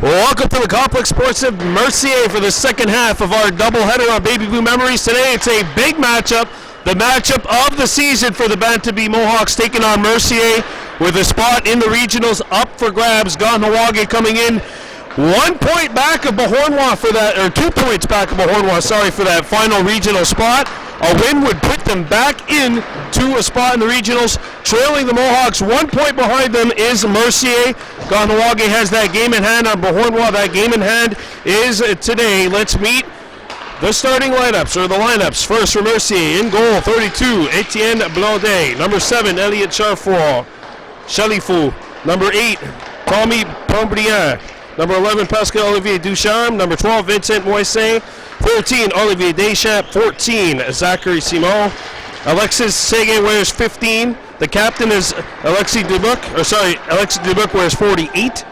Welcome to the Complex Sports of Mercier for the second half of our doubleheader on Baby Blue Memories. Today it's a big matchup, the matchup of the season for the Bantam Mohawks taking on Mercier with a spot in the regionals up for grabs. Kahnawake coming in 1 point back of Bahornwa for that, or 2 points back of Bahornwa, for that final regional spot. A win would put them back in to a spot in the regionals. Trailing the Mohawks, 1 point behind them is Mercier. Kahnawake has that game in hand on Bahornwa. That game in hand is today. Let's meet the starting lineups, or the lineups. First for Mercier, in goal, 32, Etienne Blondet. Number 7, Elliot Chalifou. Number 8, Tommy Pombriand. Number 11, Pascal Olivier Ducharme. Number 12, Vincent Moise. 13, Olivier Deschamps. 14, Zachary Simon. Alexis Sege wears 15. The captain is Alexis Dubuc wears 48.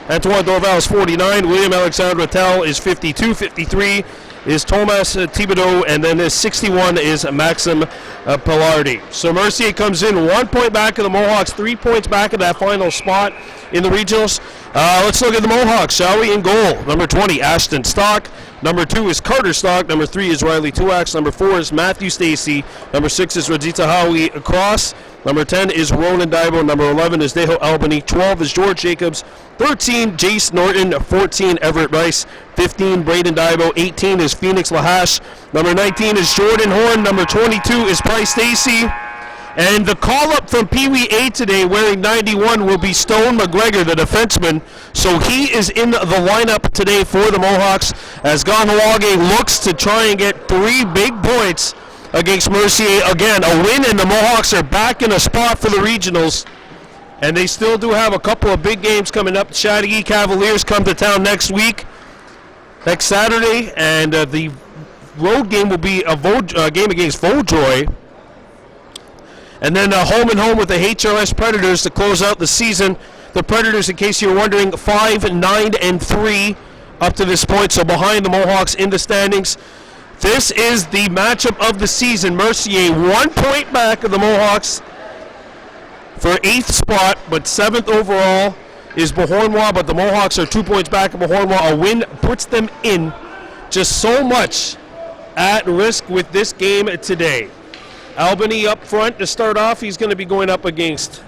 Antoine Dorval is 49. William Alexandre Rattel is 52. 53 is Thomas Thibodeau, and then this 61 is Maxim Pilardi. So Mercier comes in 1 point back of the Mohawks, 3 points back of that final spot in the regionals. Let's look at the Mohawks, shall we? In goal, number 20, Ashton Stock. Number 2 is Carter Stock. Number 3 is Riley Tuax. Number 4 is Matthew Stacy. Number 6 is Rajita Howie Cross. Number 10 is Roland Daibo. Number 11 is Deho Albany. 12 is George Jacobs. 13, Jace Norton. 14, Everett Rice. 15, Braden Daibo. 18 is Phoenix Lahash. Number 19 is Jordan Horn. Number 22 is Price Stacy. And the call-up from Pee Wee A today, wearing 91, will be Stone McGregor, the defenseman. So he is in the lineup today for the Mohawks as Kahnawake looks to try and get 3 big points against Mercier. Again, a win, and the Mohawks are back in a spot for the regionals. And they still do have a couple of big games coming up. Chattagee Cavaliers come to town next Saturday, and the road game will be a game against Vaudreuil. And then home and home with the HRS Predators to close out the season. The Predators, in case you're wondering, 5-9-3 up to this point, so behind the Mohawks in the standings. This is the matchup of the season. Mercier 1 point back of the Mohawks for 8th spot, but 7th overall is Bahornwa, but the Mohawks are 2 points back of Bahornwa. A win puts them in just so much at risk with this game today. Albany up front to start off. He's going to be going up alongside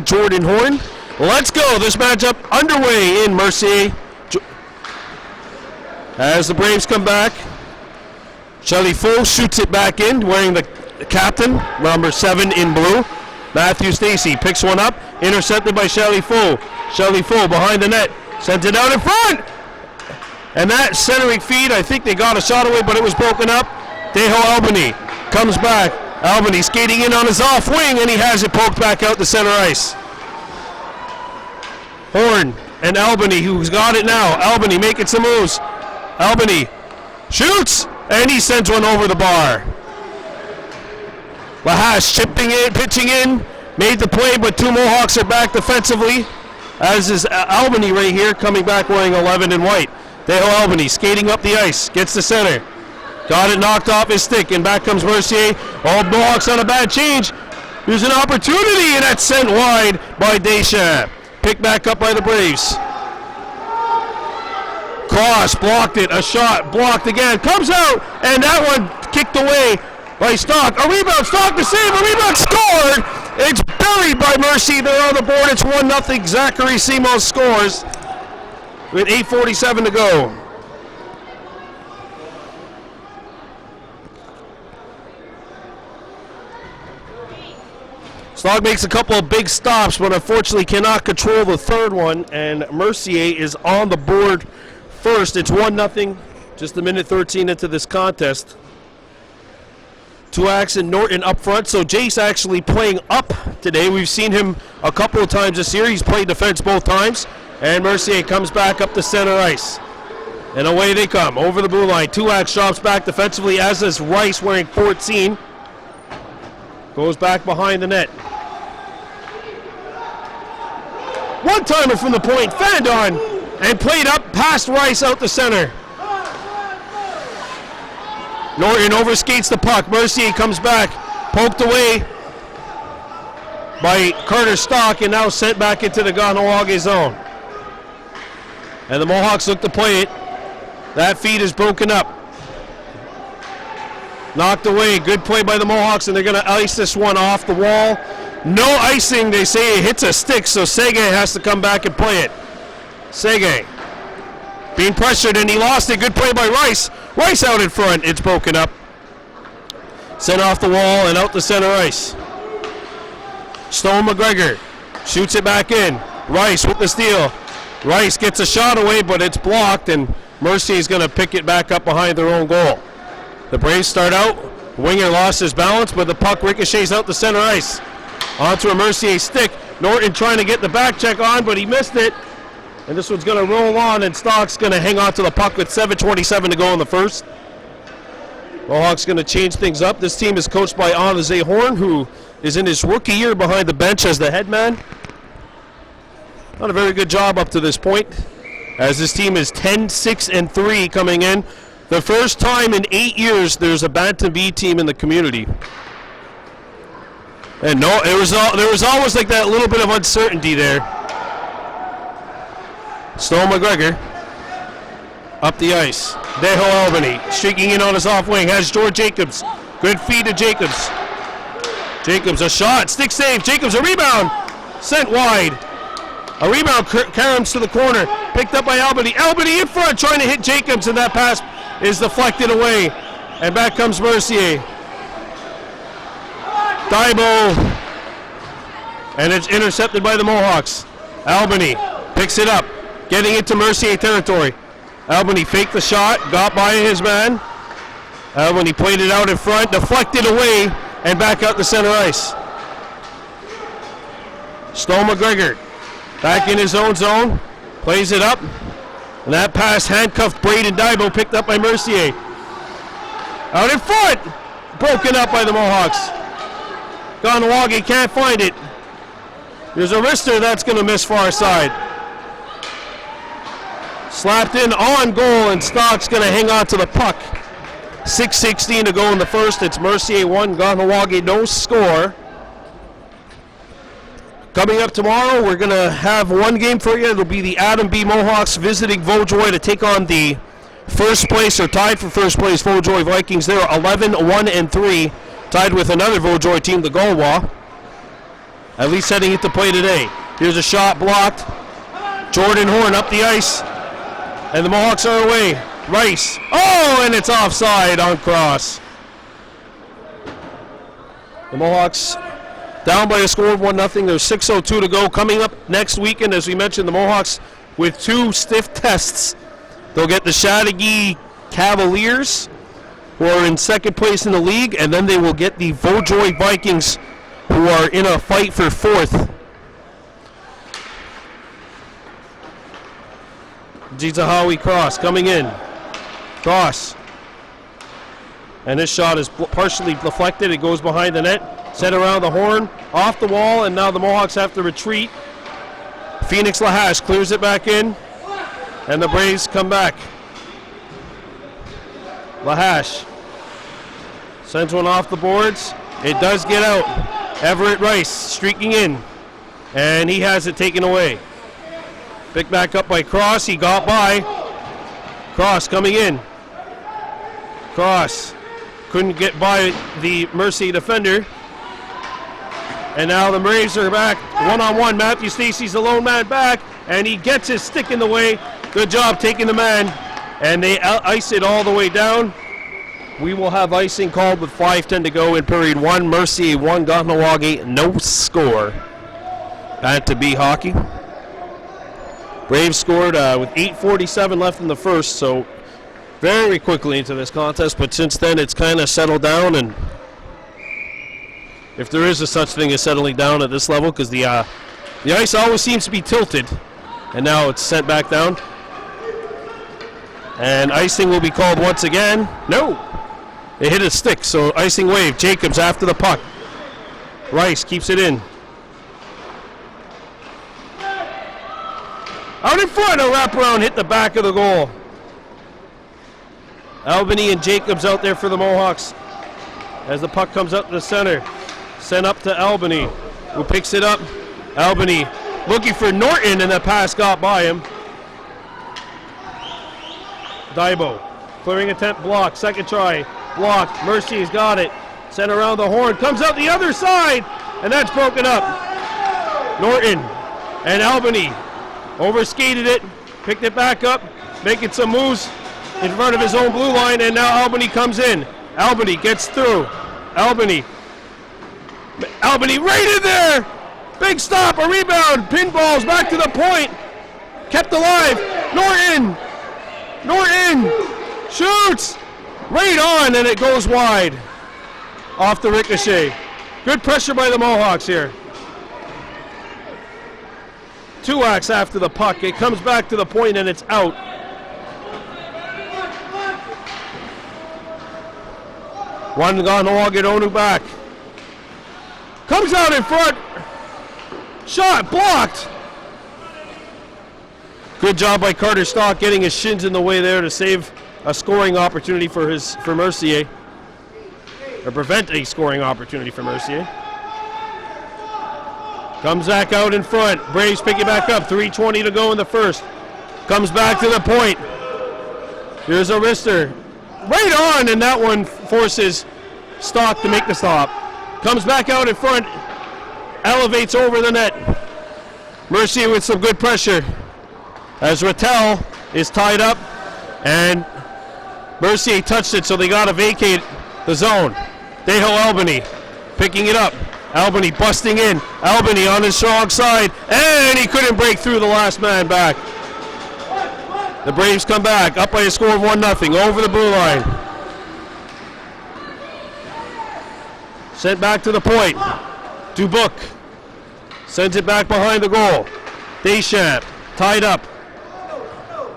Jordan Horn. Let's go. This matchup underway in Mercier. As the Braves come back, Chalifou shoots it back in, wearing the captain, number 7 in blue. Matthew Stacy picks one up, intercepted by Chalifou. Chalifou behind the net, sends it out in front. And that centering feed, I think they got a shot away, but it was broken up. Deho Albany comes back. Albany skating in on his off wing, and he has it poked back out to center ice. Horn and Albany, who's got it now. Albany making some moves. Albany shoots, and he sends one over the bar. Lahash chipping in, pitching in, made the play, but 2 Mohawks are back defensively, as is Albany right here, coming back wearing 11 in white. Deho Albany skating up the ice, gets to center. Got it knocked off his stick, and back comes Mercier. All Mohawks on a bad change. There's an opportunity, and that's sent wide by Deschamps. Picked back up by the Braves. Cross, blocked it. A shot, blocked again. Comes out, and that one kicked away by Stock. A rebound, Stock to save. A rebound scored. It's buried by Mercier. They're on the board. It's 1-0. Zachary Simon scores with 8:47 to go. Stock makes a couple of big stops, but unfortunately cannot control the third one, and Mercier is on the board first. It's 1-0, just a minute 13 into this contest. Tuax and Norton up front, so Jace actually playing up today. We've seen him a couple of times this year. He's played defense both times, and Mercier comes back up the center ice. And away they come, over the blue line. Tuax drops back defensively, as does Rice wearing 14. Goes back behind the net. One-timer from the point, fanned on, and played up past Rice out the center. Norton overskates the puck. Mercier comes back, poked away. by Carter Stock and now sent back into the Kahnawake zone. And the Mohawks look to play it. That feed is broken up. Knocked away. Good play by the Mohawks, and they're going to ice this one off the wall. No icing. They say it hits a stick, so Sege has to come back and play it. Sege being pressured, and he lost it. Good play by Rice. Rice out in front. It's broken up. Sent off the wall and out to center ice. Stone McGregor shoots it back in. Rice with the steal. Rice gets a shot away, but it's blocked, and Mercier is going to pick it back up behind their own goal. The Braves start out. Winger lost his balance, but the puck ricochets out to center ice. Onto a Mercier stick. Norton trying to get the back check on, but he missed it. And this one's going to roll on, and Stock's going to hang on to the puck with 7:27 to go in the first. Mohawks going to change things up. This team is coached by Anaze Horn, who is in his rookie year behind the bench as the head man. Not a very good job up to this point, as this team is 10-6-3 coming in. The first time in 8 years there's a Bantam B team in the community. And no, there was always like that little bit of uncertainty there. Stone McGregor up the ice. Deho Albany streaking in on his off wing. Has George Jacobs. Good feed to Jacobs. Jacobs a shot. Stick save. Jacobs a rebound. Sent wide. A rebound caroms to the corner. Picked up by Albany. Albany in front trying to hit Jacobs, and that pass is deflected away. And back comes Mercier. Daibo. And it's intercepted by the Mohawks. Albany picks it up. Getting into Mercier territory. Albany faked the shot, got by his man. Albany played it out in front, deflected away, and back out to center ice. Stone McGregor back in his own zone, plays it up, and that pass handcuffed Braden Daibo, picked up by Mercier. Out in front, broken up by the Mohawks. Kahnawake can't find it. There's a wrister that's going to miss far side. Slapped in on goal, and Stock's going to hang on to the puck. 6:16 to go in the first. It's Mercier 1, Kahnawake no score. Coming up tomorrow, we're going to have one game for you. It'll be the Adam B. Mohawks visiting Vaujoy to take on the first place, or tied for first place, Vaujoy Vikings. They're 11-1-3, tied with another Vaujoy team, the Galwa. At least heading into play today. Here's a shot blocked. Jordan Horn up the ice. And the Mohawks are away. Rice. Oh, and it's offside on cross. The Mohawks down by a score of 1-0. There's 6:02 to go. Coming up next weekend, as we mentioned, the Mohawks with 2 stiff tests. They'll get the Chateauguay Cavaliers, who are in second place in the league, and then they will get the Vaujoy Vikings, who are in a fight for 4th. Jizahawi cross coming in. Cross. And this shot is partially deflected. It goes behind the net. Sent around the horn. Off the wall. And now the Mohawks have to retreat. Phoenix Lahash clears it back in. And the Braves come back. Lahash sends one off the boards. It does get out. Everett Rice streaking in. And he has it taken away. Picked back up by Cross. He got by. Cross coming in. Cross couldn't get by the Mercier defender. And now the Braves are back. One-on-one. Matthew Stacy's the lone man back. And he gets his stick in the way. Good job taking the man. And they ice it all the way down. We will have icing called with 5:10 to go in period 1. Mercier 1, Kahnawake no score. Bantam B hockey. Braves scored with 8:47 left in the first, so very quickly into this contest, but since then it's kind of settled down, and if there is a such thing as settling down at this level, because the ice always seems to be tilted, and now it's sent back down. And icing will be called once again. No! It hit a stick, so icing wave. Jacobs after the puck. Rice keeps it in. Out in front, a wraparound hit the back of the goal. Albany and Jacobs out there for the Mohawks. As the puck comes up to the center. Sent up to Albany. who picks it up. Albany looking for Norton, and the pass got by him. Daibo, clearing attempt blocked, second try, blocked. Mercier's got it. Sent around the horn, comes out the other side, and that's broken up. Norton and Albany overskated it, picked it back up, making some moves in front of his own blue line, and now Albany comes in. Albany gets through. Albany right in there! Big stop, a rebound, pinballs back to the point. Kept alive, Norton shoots! Right on, and it goes wide. Off the ricochet. Good pressure by the Mohawks here. 2-acts after the puck. It comes back to the point and it's out. One Kahnawake Onu back. Comes out in front. Shot blocked. Good job by Carter Stock getting his shins in the way there to save a scoring opportunity for Mercier. Or prevent a scoring opportunity for Mercier. Comes back out in front. Braves pick it back up. 3:20 to go in the first. Comes back to the point. Here's a wrister. Right on, and that one forces Stock to make the stop. Comes back out in front. Elevates over the net. Mercier with some good pressure. As Rattel is tied up, and Mercier touched it, so they got to vacate the zone. Deho Albany picking it up. Albany busting in. Albany on his strong side, and he couldn't break through the last man back. The Braves come back, up by a score of 1-0, over the blue line. Sent back to the point. Dubuc sends it back behind the goal. Deschamps tied up.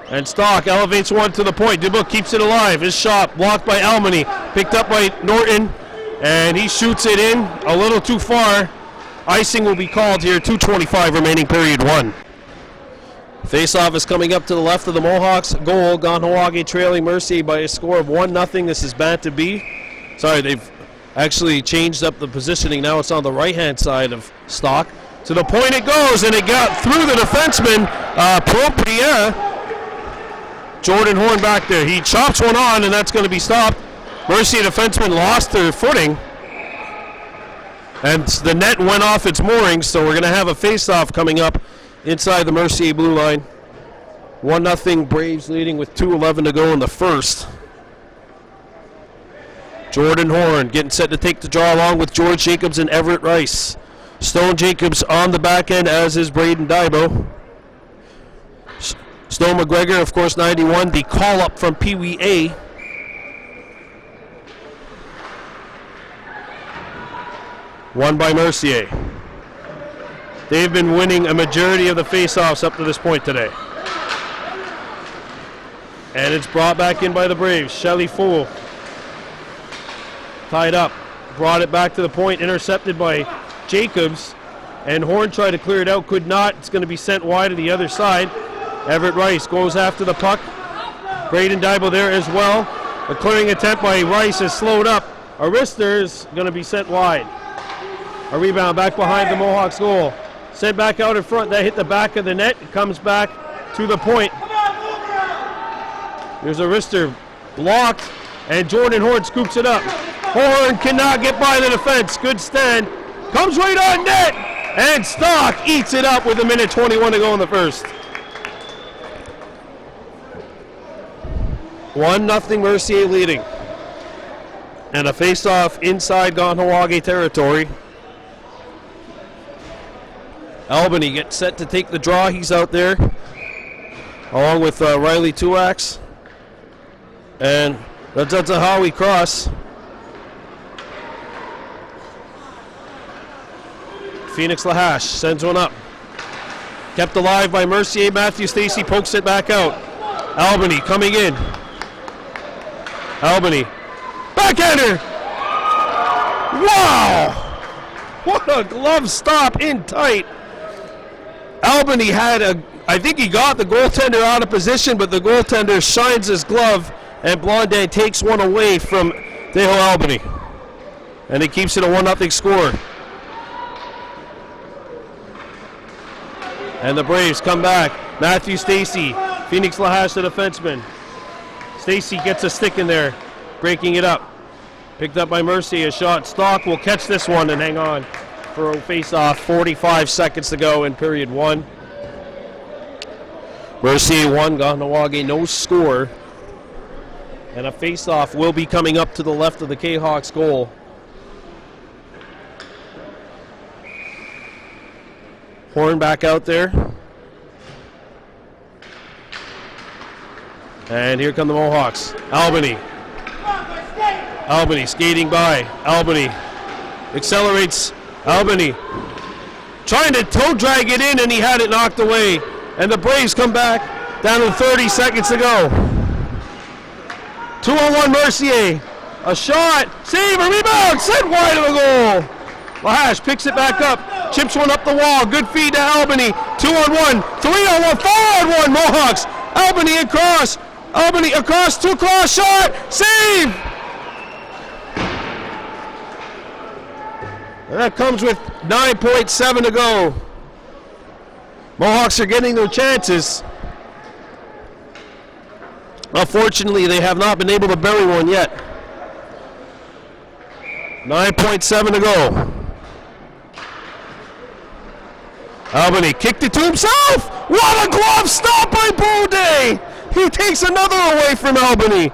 And Stock elevates one to the point. Dubuc keeps it alive. His shot blocked by Albany. Picked up by Norton. And he shoots it in a little too far. Icing will be called here. 2:25 remaining period 1. Face-off is coming up to the left of the Mohawks goal. Kahnawake trailing Mercier by a score of 1-0. This is Bantam B. Sorry, they've actually changed up the positioning. Now it's on the right-hand side of Stock. To the point it goes, and it got through the defenseman, Mercier. Jordan Horn back there. He chops one on, and that's going to be stopped. Mercier defenseman lost their footing, and the net went off its moorings, so we're going to have a face-off coming up inside the Mercier blue line. 1-0 Braves leading with 2:11 to go in the first. Jordan Horn getting set to take the draw along with George Jacobs and Everett Rice. Stone Jacobs on the back end, as is Braden Daibo. Stone McGregor, of course, 91, the call-up from Pee Wee A. Won by Mercier. They've been winning a majority of the face-offs up to this point today. And it's brought back in by the Braves. Shelley Fool tied up. Brought it back to the point, intercepted by Jacobs. And Horn tried to clear it out, could not. It's going to be sent wide to the other side. Everett Rice goes after the puck. Braden Daibo there as well. A clearing attempt by Rice is slowed up. Arister is going to be sent wide. A rebound back behind the Mohawks goal. Sent back out in front. That hit the back of the net. It comes back to the point. There's Arister blocked, and Jordan Horn scoops it up. Horn cannot get by the defense. Good stand. Comes right on net, and Stock eats it up with 1:21 to go in the first. 1-0 Mercier leading. And a face-off inside Kahnawake territory. Albany gets set to take the draw. He's out there, along with Riley 2-acts. And that's a Howie cross. Phoenix Lahash sends one up. Kept alive by Mercier. Matthew Stacey pokes it back out. Albany coming in. Albany. Backhander! Wow! What a glove stop in tight. Albany had I think he got the goaltender out of position, but the goaltender shines his glove, and Blondin takes one away from Deho Albany. And it keeps it a 1-0 score. And the Braves come back. Matthew Stacy, Phoenix LaHash, the defenseman. Stacy gets a stick in there, breaking it up. Picked up by Mercier, a shot. Stock will catch this one and hang on for a face-off. 45 seconds to go in period one. Mercier 1, Kahnawake no score. And a face-off will be coming up to the left of the K-Hawks goal. Horn back out there. And here come the Mohawks. Albany skating by. Albany accelerates. Albany trying to toe drag it in, and he had it knocked away. And the Braves come back down to 30 seconds to go. 2-on-1 Mercier. A shot. Save, a rebound. Sent wide of the goal. LaHash picks it back up. Chips one up the wall. Good feed to Albany. 2-on-1. 3-on-1. 4-on-1 Mohawks. Albany across. Albany across. Two cross. Shot. Save. And that comes with 9.7 to go. Mohawks are getting their chances. Unfortunately, they have not been able to bury one yet. 9.7 to go. Albany kicked it to himself. What a glove stop by Boudet. He takes another away from Albany.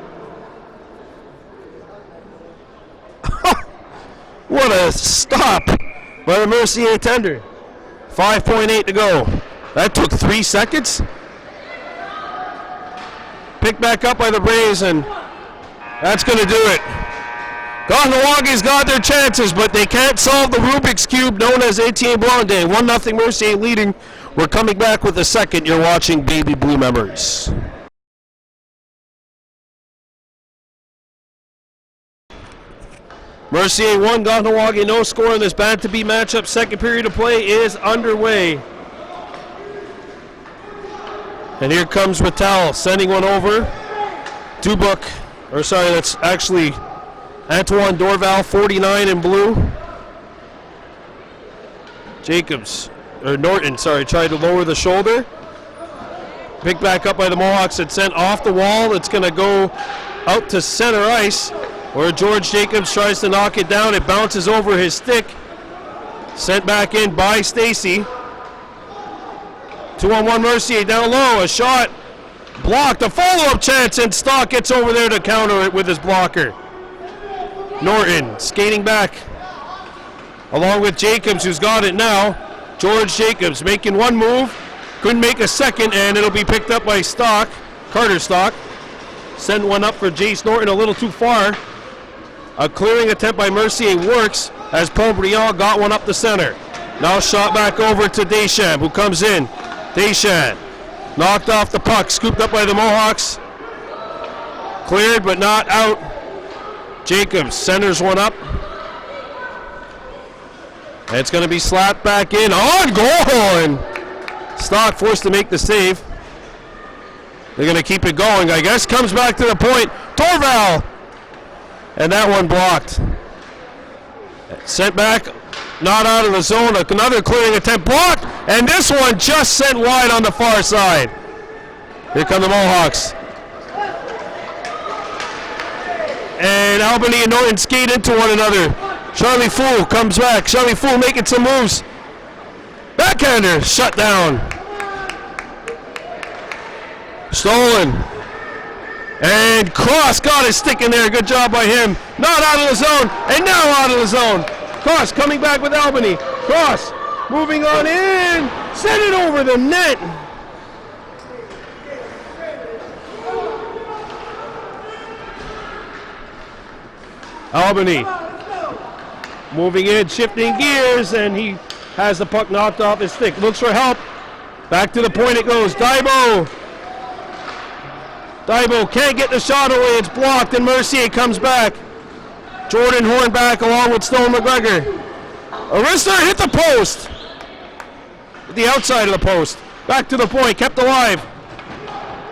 What a stop by the Mercier tender. 5.8 to go. That took 3 seconds. Picked back up by the Braves, and that's going to do it. Kahnawake's got their chances, but they can't solve the Rubik's Cube known as Etienne Blondet. 1-0 Mercier leading. We're coming back with the second. You're watching Baby Blue Memories. Mercier 1, Kahnawake no score in this Bantam matchup. Second period of play is underway. And here comes Rattal sending one over. That's actually Antoine Dorval, 49 in blue. Norton tried to lower the shoulder. Picked back up by the Mohawks and sent off the wall. It's going to go out to center ice, where George Jacobs tries to knock it down. It bounces over his stick. Sent back in by Stacy. 2-on-1 Mercier down low. A shot blocked. A follow-up chance, and Stock gets over there to counter it with his blocker. Norton skating back along with Jacobs, who's got it now. George Jacobs making one move. Couldn't make a second, and it'll be picked up by Stock. Carter Stock. Send one up for Jace Norton a little too far. A clearing attempt by Mercier works as Pombriand got one up the center. Now shot back over to Deschamps, who comes in. Deschamps knocked off the puck, scooped up by the Mohawks. Cleared but not out. Jacobs centers one up. And it's going to be slapped back in. On goal! And Stock forced to make the save. They're going to keep it going, I guess. Comes back to the point. Dorval! And that one blocked. Sent back, not out of the zone. Another clearing attempt blocked. And this one just sent wide on the far side. Here come the Mohawks. And Albany and Norton skate into one another. Charlie Fool comes back. Charlie Fool making some moves. Backhander shut down. Stolen. And Cross got his stick in there. Good job by him. Not out of the zone. And now out of the zone. Cross coming back with Albany. Cross moving on in. Send it over the net. Albany moving in, shifting gears, and he has the puck knocked off his stick. Looks for help. Back to the point it goes. Daibo can't get the shot away. It's blocked, and Mercier comes back. Jordan Horn back along with Stone McGregor. Arista hit the post. The outside of the post. Back to the point, kept alive.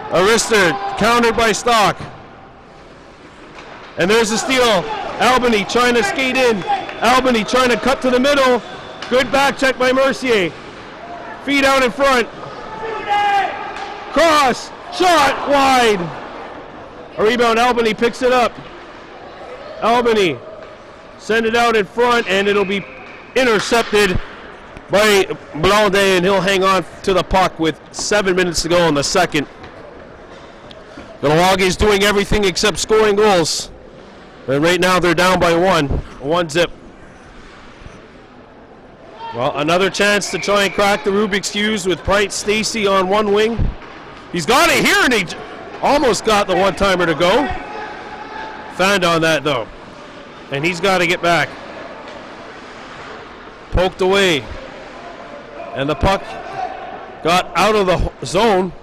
Arista countered by Stock. And there's the steal. Albany trying to skate in. Albany trying to cut to the middle. Good back check by Mercier. Feed out in front. Cross. Shot wide. A rebound. Albany picks it up. Albany send it out in front, and it'll be intercepted by Blonde, and he'll hang on to the puck with 7 minutes to go in the second. Kahnawake is doing everything except scoring goals. And right now they're down by 1-0. Well, another chance to try and crack the Rubik's Cube with Price Stacy on one wing. He's got it here, and he almost got the one-timer to go. Found on that, though. And he's got to get back. Poked away. And the puck got out of the zone.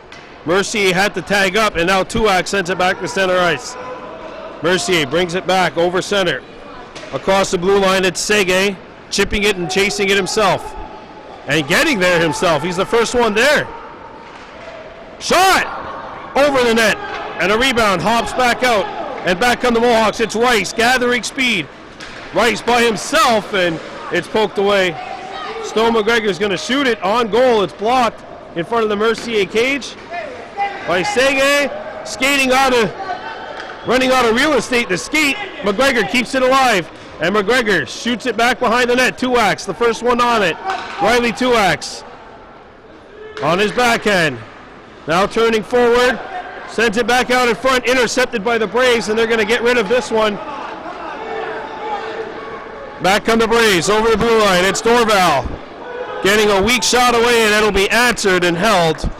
Mercier had to tag up, and now Tuak sends it back to center ice. Mercier brings it back over center. Across the blue line, it's Sege, chipping it and chasing it himself. And getting there himself. He's the first one there. Shot! Over the net. And a rebound. Hops back out. And back come the Mohawks. It's Rice gathering speed. Rice by himself, and it's poked away. Stone McGregor's going to shoot it on goal. It's blocked in front of the Mercier cage by Sege. Skating running out of real estate to skate. McGregor keeps it alive. And McGregor shoots it back behind the net. Tuax, the first one on it. Riley Tuax on his backhand. Now turning forward. Sends it back out in front. Intercepted by the Braves, and they're going to get rid of this one. Back come the Braves over the blue line. It's Dorval getting a weak shot away, and it'll be answered and held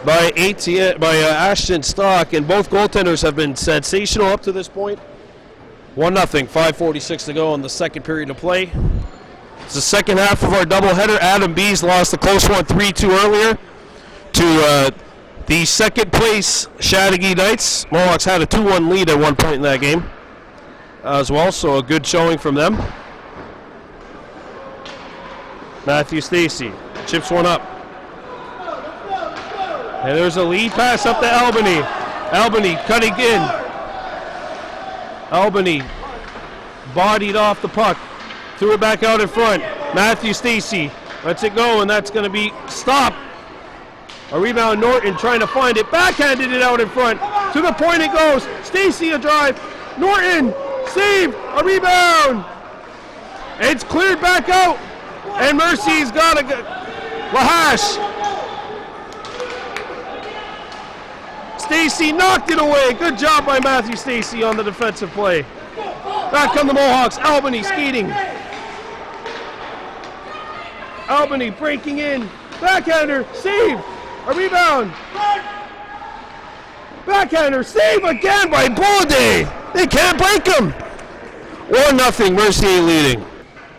by Ashton Stock. And both goaltenders have been sensational up to this point. 1-0, 5:46 to go in the second period of play. It's the second half of our doubleheader. Adam Bees lost a close one 3-2 earlier to the second place Chateauguay Knights. Mohawks had a 2-1 lead at one point in that game as well, so a good showing from them. Matthew Stacy chips one up. And there's a lead pass up to Albany. Albany cutting in. Albany bodied off the puck. Threw it back out in front. Matthew Stacy lets it go, and that's going to be stopped. A rebound, Norton trying to find it. Backhanded it out in front. To the point it goes. Stacy a drive. Norton saved. A rebound. It's cleared back out. And Mercy's got a Lahash. Stacy knocked it away. Good job by Matthew Stacy on the defensive play. Back come the Mohawks. Albany skating. Albany breaking in. Backhander. Save. A rebound. Backhander. Save again by Blonde. They can't break him. 1-0 Mercier leading.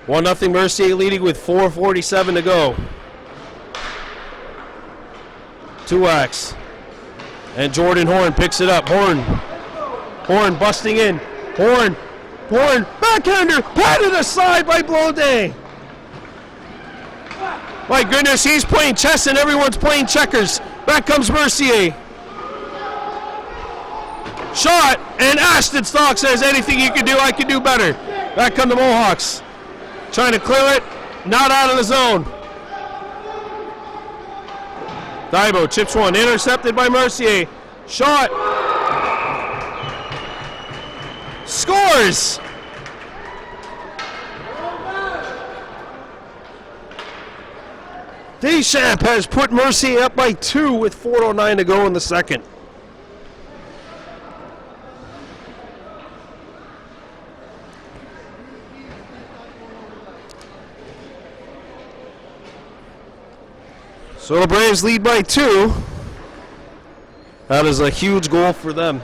1-0 Mercier leading with 4:47 to go. Tuax. And Jordan Horn picks it up. Horn busting in. Horn. Backhander. Patted aside by Blonde. My goodness, he's playing chess and everyone's playing checkers. Back comes Mercier. Shot. And Ashton Stock says, anything you can do, I can do better. Back come the Mohawks. Trying to clear it. Not out of the zone. Thibault chips one. Intercepted by Mercier. Shot. Scores. Deschamps has put Mercier up by 2 with 4:09 to go in the second. So the Braves lead by 2. That is a huge goal for them.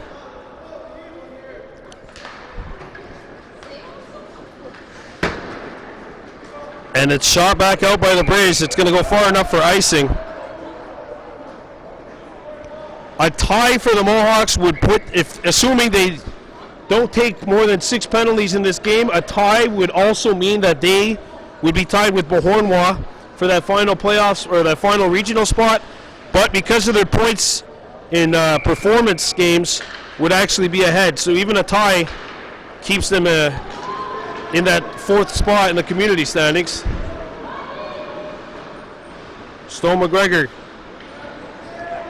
And it's shot back out by the Braves. It's going to go far enough for icing. A tie for the Mohawks would put, assuming they don't take more than 6 penalties in this game, a tie would also mean that they would be tied with Beauharnois for that final playoffs or that final regional spot. But because of their points in performance games, would actually be ahead. So even a tie keeps them in that 4th spot in the community standings. Stone McGregor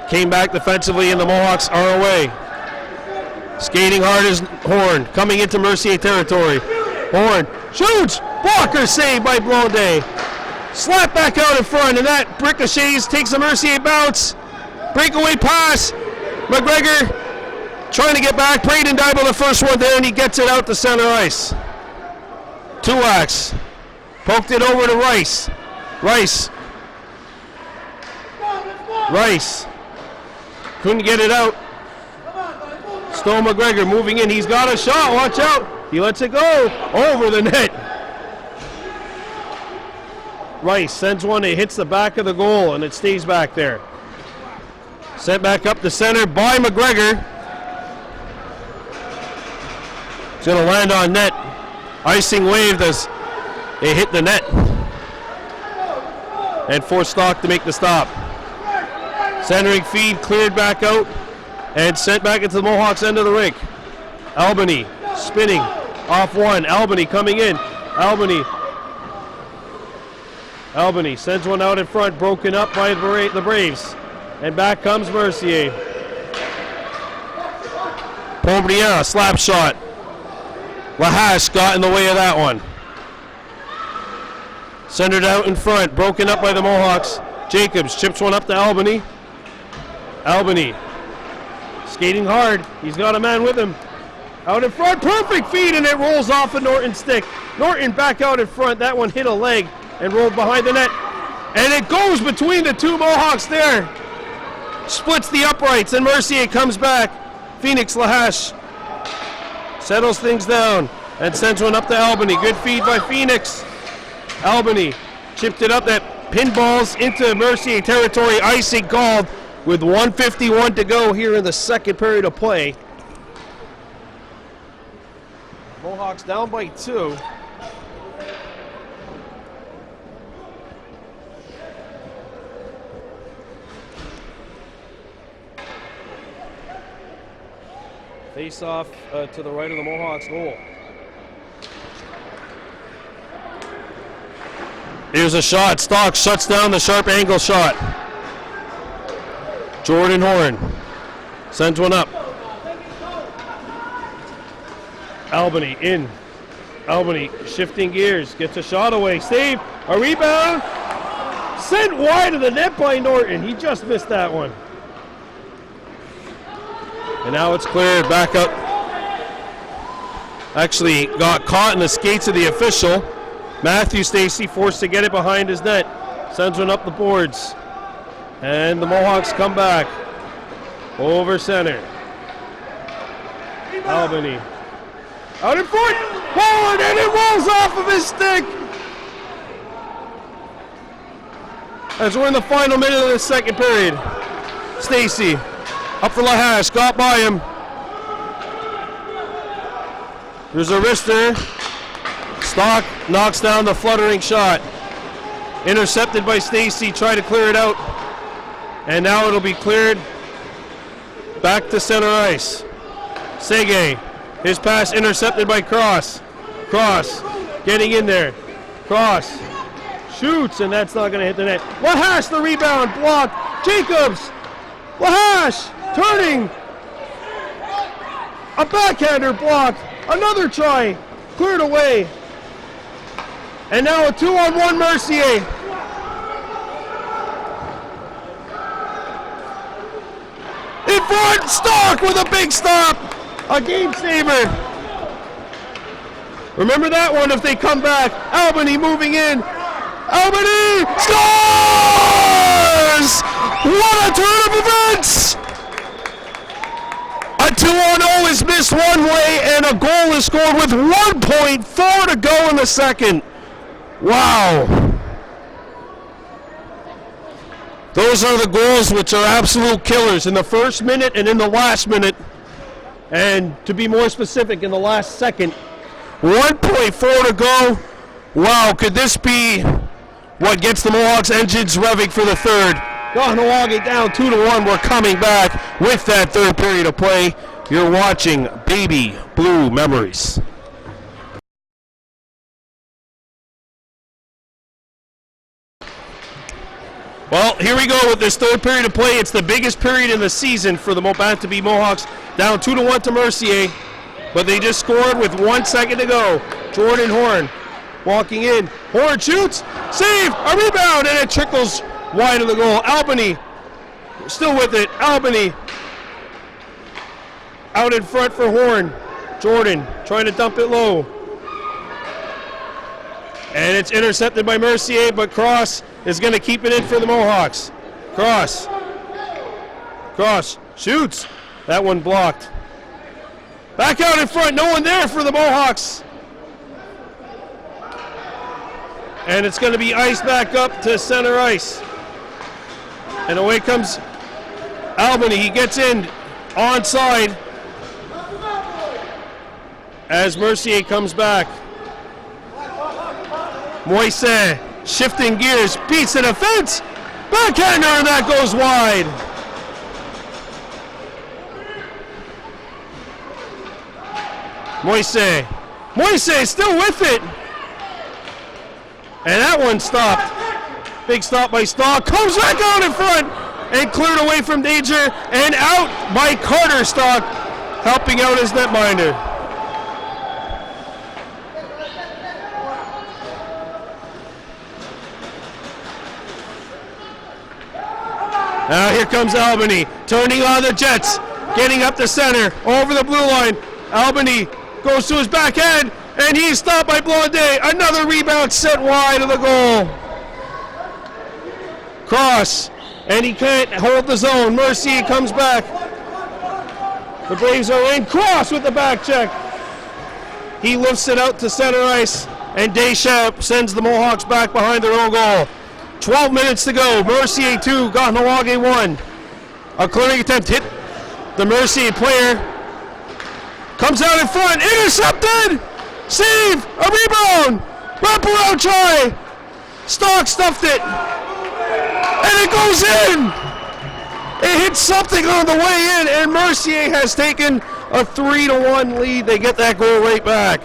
came back defensively, and the Mohawks are away. Skating hard as Horn, coming into Mercier territory. Horn shoots! Blocker saved by Blondet. Slap back out in front, and that ricochets, takes a Mercier bounce. Breakaway pass. McGregor trying to get back. Braden Dybel the first one there, and he gets it out to center ice. Tuax poked it over to Rice. Rice couldn't get it out. Stone McGregor moving in. He's got a shot. Watch out. He lets it go over the net. Rice sends one. It hits the back of the goal, and it stays back there. Sent back up the center by McGregor. It's going to land on net. Icing waved as they hit the net. And forced Stock to make the stop. Centering feed cleared back out and sent back into the Mohawks' end of the rink. Albany spinning off one. Albany coming in. Albany sends one out in front, broken up by the Braves. And back comes Mercier. Pombria, slap shot. Lahash got in the way of that one. Centered out in front, broken up by the Mohawks. Jacobs chips one up to Albany. Albany skating hard. He's got a man with him. Out in front, perfect feed, and it rolls off of Norton's stick. Norton back out in front. That one hit a leg and rolled behind the net. And it goes between the two Mohawks there. Splits the uprights, and Mercier comes back. Phoenix Lahash settles things down and sends one up to Albany. Good feed by Phoenix. Albany chipped it up. That pinballs into Mercier territory. Icing called with 1:51 to go here in the second period of play. Mohawks down by 2. Face off to the right of the Mohawks goal. Here's a shot. Stock shuts down the sharp angle shot. Jordan Horn sends one up. Albany in. Albany shifting gears. Gets a shot away. Save. A rebound. Sent wide of the net by Norton. He just missed that one. And now it's cleared back up. Actually got caught in the skates of the official. Matthew Stacy forced to get it behind his net. Sends one up the boards. And the Mohawks come back. Over center. Albany. Out in front. Forward, and it rolls off of his stick. As we're in the final minute of the second period. Stacy. Up for Lahash, got by him. There's a wrister. Stock knocks down the fluttering shot. Intercepted by Stacy, try to clear it out. And now it'll be cleared back to center ice. Sege, his pass intercepted by Cross. Cross getting in there. Cross shoots, and that's not going to hit the net. Lahash the rebound, blocked. Jacobs. Lahash turning. A backhander blocked. Another try. Cleared away. And now a 2-on-1 Mercier. In front, Stock with a big stop. A game saver. Remember that one if they come back. Albany moving in. Albany scores! What a turn of events! A 2-on-0 is missed one way, and a goal is scored with 1.4 to go in the second. Wow. Those are the goals which are absolute killers in the first minute and in the last minute. And to be more specific, in the last second. 1.4 to go. Wow, could this be what gets the Mohawks engines revving for the third? Kahnawake down 2-1. We're coming back with that third period of play. You're watching Baby Blue Memories. Well, here we go with this third period of play. It's the biggest period in the season for the Bantam Mohawks. Down 2-1 to Mercier, but they just scored with 1 second to go. Jordan Horn walking in. Horn shoots, save, a rebound, and it trickles wide of the goal. Albany still with it. Albany out in front for Horn. Jordan trying to dump it low. And it's intercepted by Mercier, but Cross is going to keep it in for the Mohawks. Cross shoots. That one blocked. Back out in front, no one there for the Mohawks. And it's going to be iced back up to center ice. And away comes Albany. He gets in onside as Mercier comes back. Moise shifting gears, beats the defense. Backhander, and that goes wide. Moise still with it. And that one stopped. Big stop by Stahl. Comes back out in front and cleared away from danger and out by Carter Stock, helping out his netminder. Now here comes Albany, turning on the Jets, getting up the center, over the blue line. Albany goes to his backhand, and he's stopped by Blondet. Another rebound set wide of the goal. Cross, and he can't hold the zone. Mercier comes back. The Braves are in. Cross with the back check. He lifts it out to center ice, and Deschamps sends the Mohawks back behind their own goal. 12 minutes to go. Mercier 2, Kahnawake 1. A clearing attempt hit the Mercier player. Comes out in front, intercepted! Save! A rebound! Wraparound try! Stock stuffed it! And it goes in! It hits something on the way in, and Mercier has taken a 3-1 lead. They get that goal right back.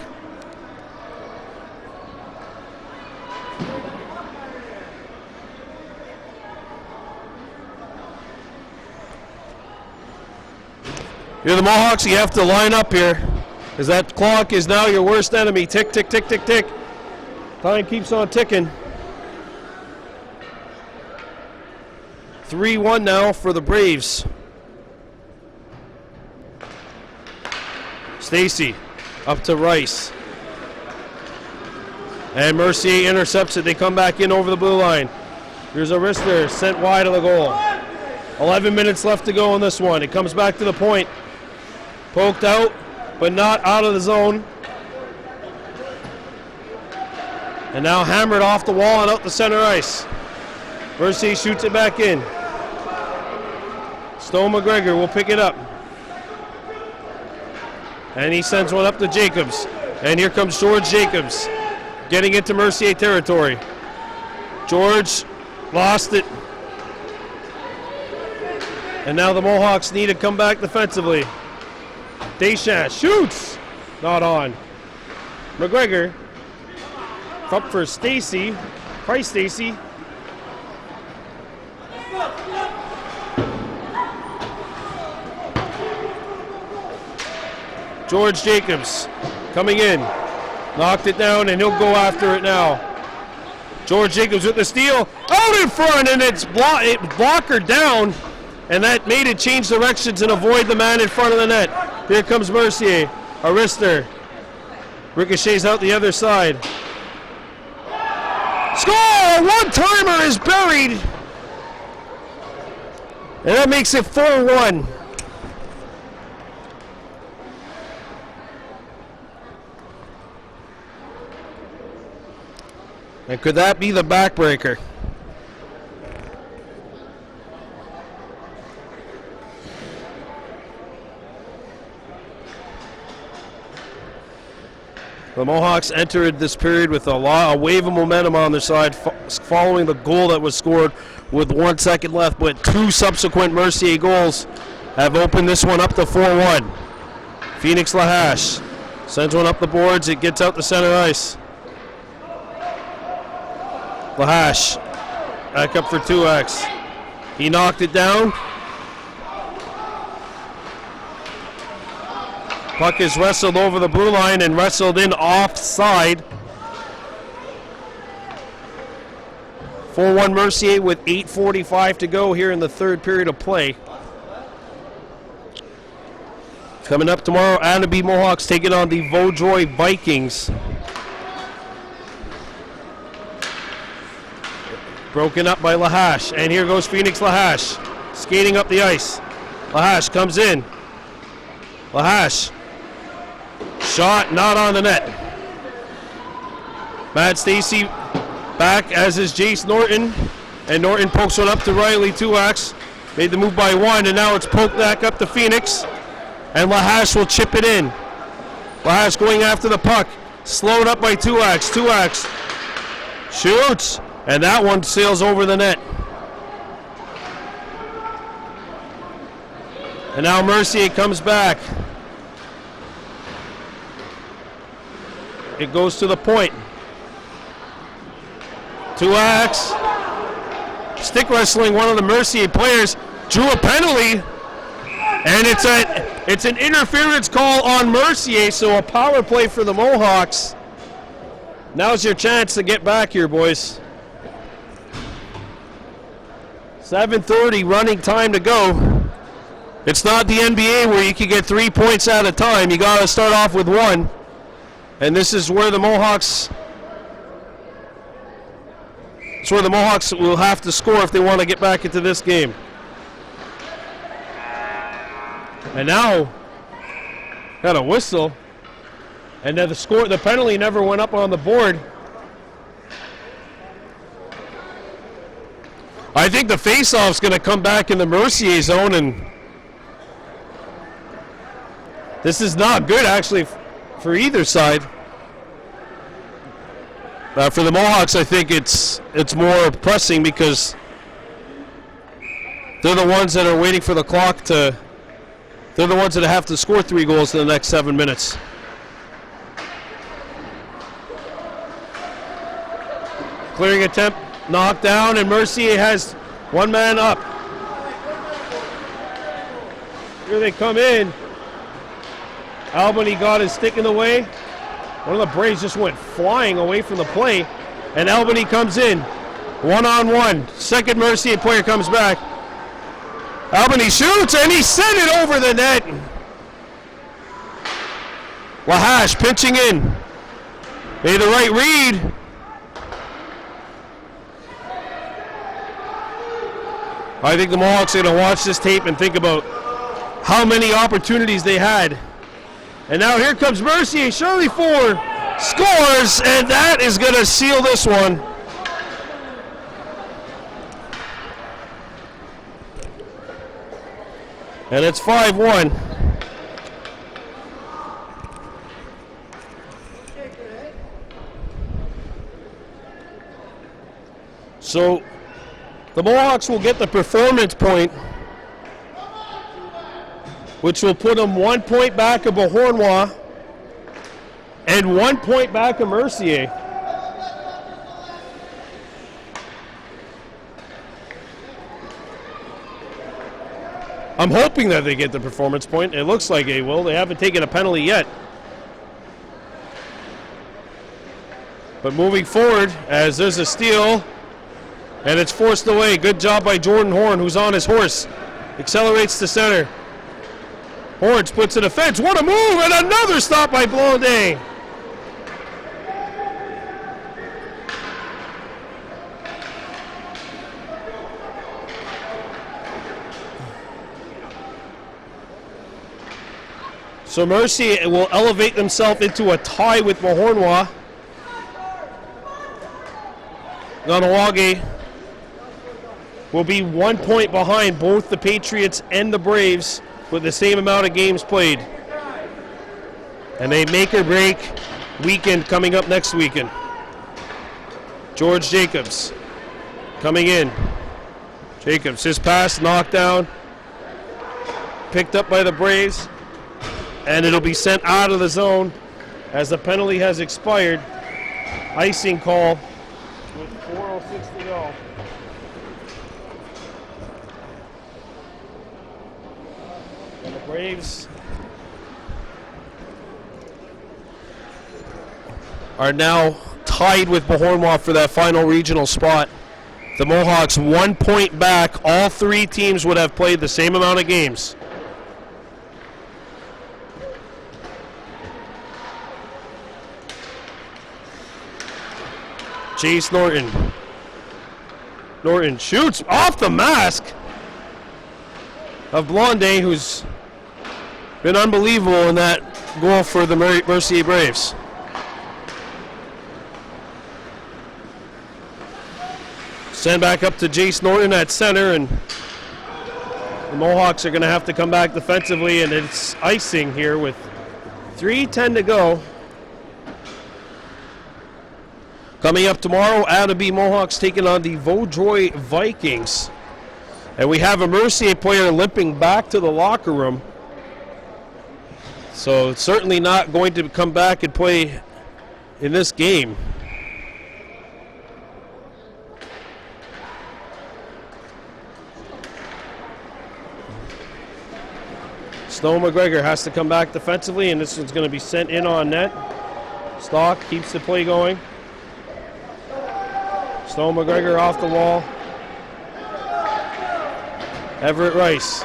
You're the Mohawks, you have to line up here, because that clock is now your worst enemy. Tick, tick, tick, tick, tick. Time keeps on ticking. 3-1 now for the Braves. Stacy up to Rice. And Mercier intercepts it. They come back in over the blue line. Here's a wrister sent wide of the goal. 11 minutes left to go on this one. It comes back to the point. Poked out, but not out of the zone. And now hammered off the wall and out the center ice. Mercier shoots it back in. Stone McGregor will pick it up. And he sends one up to Jacobs. And here comes George Jacobs, getting into Mercier territory. George lost it. And now the Mohawks need to come back defensively. Deschamps shoots, not on. McGregor up for Stacy, Price Stacy. George Jacobs coming in, knocked it down, and he'll go after it now. George Jacobs with the steal, out in front, and it blocked her down, and that made it change directions and avoid the man in front of the net. Here comes Mercier, a wrister. Ricochets out the other side. Score! One-timer is buried. And that makes it 4-1. And could that be the backbreaker? The Mohawks entered this period with a wave of momentum on their side following the goal that was scored with 1 second left, but two subsequent Mercier goals have opened this one up to 4-1. Phoenix Lahash sends one up the boards. It gets out the center ice. Lahash Back up for 2X. He knocked it down. Puck is wrestled over the blue line and wrestled in offside. 4-1 Mercier with 8:45 to go here in the third period of play. Coming up tomorrow, Kahnawake Mohawks taking on the Vaudreuil Vikings. Broken up by Lahash, and here goes Phoenix Lahash, skating up the ice. Lahash comes in. Lahash, shot not on the net. Matt Stacy back, as is Jace Norton, and Norton pokes one up to Riley 2X. Made the move by one, and now it's poked back up to Phoenix, and Lahash will chip it in. Lahash going after the puck, slowed up by 2X. 2X shoots. And that one sails over the net. And now Mercier comes back. It goes to the point. 2X. Stick wrestling one of the Mercier players. Drew a penalty. And it's an interference call on Mercier, so a power play for the Mohawks. Now's your chance to get back here, boys. 7:30 running time to go. It's not the NBA where you can get 3 points at a time. You got to start off with one. And this is where the Mohawks will have to score if they want to get back into this game. And now got a whistle. And then the penalty never went up on the board. I think the face-off's going to come back in the Mercier zone, and this is not good, actually, for either side. For the Mohawks, I think it's more pressing because they're the ones that are waiting for the clock to. They're the ones that have to score 3 goals in the next 7 minutes. Clearing attempt. Knocked down, and Mercier has one man up. Here they come in. Albany got his stick in the way. One of the Braves just went flying away from the play, and Albany comes in. 1-on-1. Second Mercier player comes back. Albany shoots, and he sent it over the net. Lahash pinching in. Made the right read. I think the Mohawks are going to watch this tape and think about how many opportunities they had. And now here comes Mercier. Shirley Ford scores, and that is going to seal this one. And it's 5-1. So the Mohawks will get the performance point, which will put them 1 point back of Beauharnois and 1 point back of Mercier. I'm hoping that they get the performance point. It looks like they will. They haven't taken a penalty yet. But moving forward, as there's a steal, and it's forced away. Good job by Jordan Horn, who's on his horse. Accelerates to center. Horns puts it a fence. What a move! And another stop by Blondet. So Mercier will elevate themselves into a tie with Beauharnois. Kahnawake will be 1 point behind both the Patriots and the Braves with the same amount of games played. And a make or break weekend coming up next weekend. George Jacobs coming in. Jacobs, his pass knocked down, picked up by the Braves, and it'll be sent out of the zone as the penalty has expired. Icing call with 4:06 to go. Braves are now tied with Bahornwa for that final regional spot. The Mohawks 1 point back. All three teams would have played the same amount of games. Chase Norton. Norton shoots off the mask of Blondet, who's been unbelievable in that goal for the Mercier Braves. Send back up to Jace Norton at center, and the Mohawks are going to have to come back defensively, and it's icing here with 3:10 to go. Coming up tomorrow, Adaby Mohawks taking on the Vaudreuil Vikings. And we have a Mercier player limping back to the locker room. So it's certainly not going to come back and play in this game. Snow McGregor has to come back defensively, and this one's going to be sent in on net. Stock keeps the play going. Snow McGregor off the wall. Everett Rice.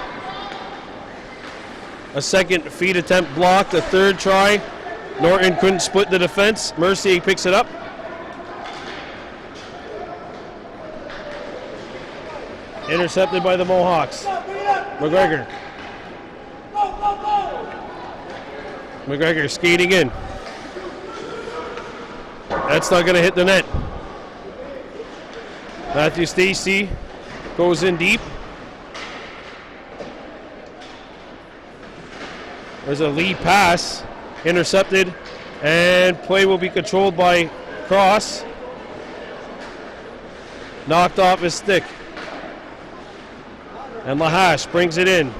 A second feed attempt blocked. A third try. Norton couldn't split the defense. Mercier picks it up. Intercepted by the Mohawks. McGregor. McGregor skating in. That's not going to hit the net. Matthew Stacy goes in deep. There's a lead pass, intercepted, and play will be controlled by Cross. Knocked off his stick. And Lahash brings it in.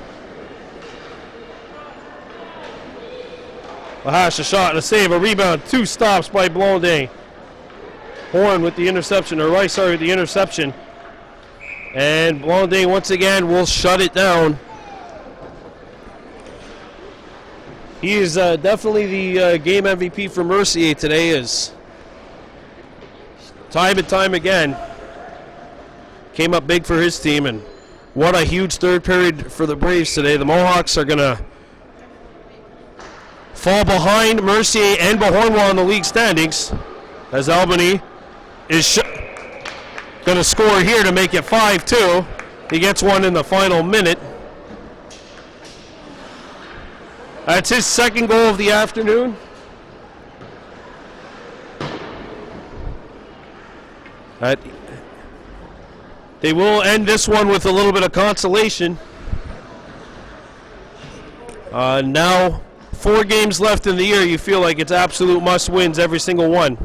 Lahash, a shot and a save, a rebound, 2 stops by Blondet. Horn with the interception, or Rice, sorry, with the interception. And Blondet once again will shut it down. He is definitely the game MVP for Mercier today, as time and time again came up big for his team, and what a huge third period for the Braves today. The Mohawks are going to fall behind Mercier and Bahornwa in the league standings, as Albany is going to score here to make it 5-2. He gets one in the final minute. That's his second goal of the afternoon. They will end this one with a little bit of consolation. Now, 4 games left in the year. You feel like it's absolute must-wins, every single one.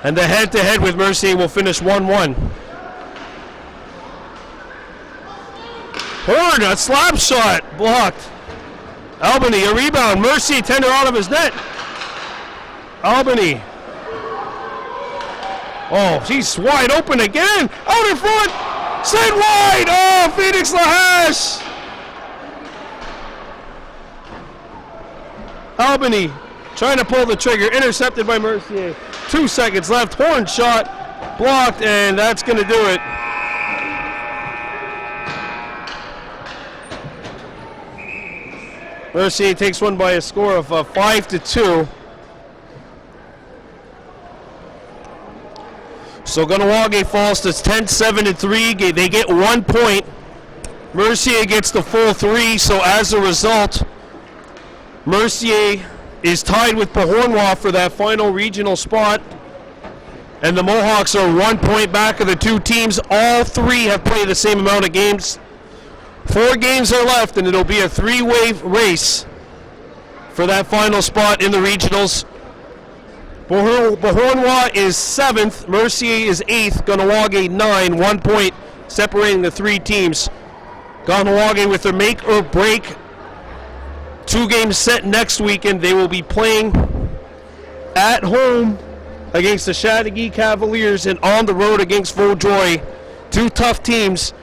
And the head-to-head with Mercier will finish 1-1. Horn, a slap shot, blocked. Albany, a rebound. Mercier, tender out of his net. Albany. Oh, he's wide open again. Out in front. Sent wide. Oh, Phoenix Lahash. Albany trying to pull the trigger. Intercepted by Mercier. 2 seconds left. Horn shot blocked, and that's going to do it. Mercier takes one by a score of 5-2. So Kahnawake falls to 10-7-3. They get 1 point. Mercier gets the full 3. So as a result, Mercier is tied with Bahornwa for that final regional spot. And the Mohawks are 1 point back of the two teams. All three have played the same amount of games. 4 games are left, and it'll be a 3-way race for that final spot in the regionals. Bahornwa is 7th, Mercier is 8th, Kahnawake 9, 1 point separating the 3 teams. Kahnawake with their make or break 2 games set next weekend. They will be playing at home against the Chateauguay Cavaliers and on the road against Vaudreuil Two tough teams.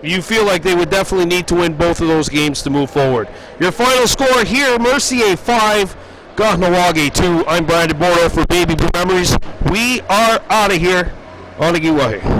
You feel like they would definitely need to win both of those games to move forward. Your final score here, Mercier 5, Kahnawake 2. I'm Brandon Bordeaux for Baby Blue Memories. We are out of here on Kahnawake.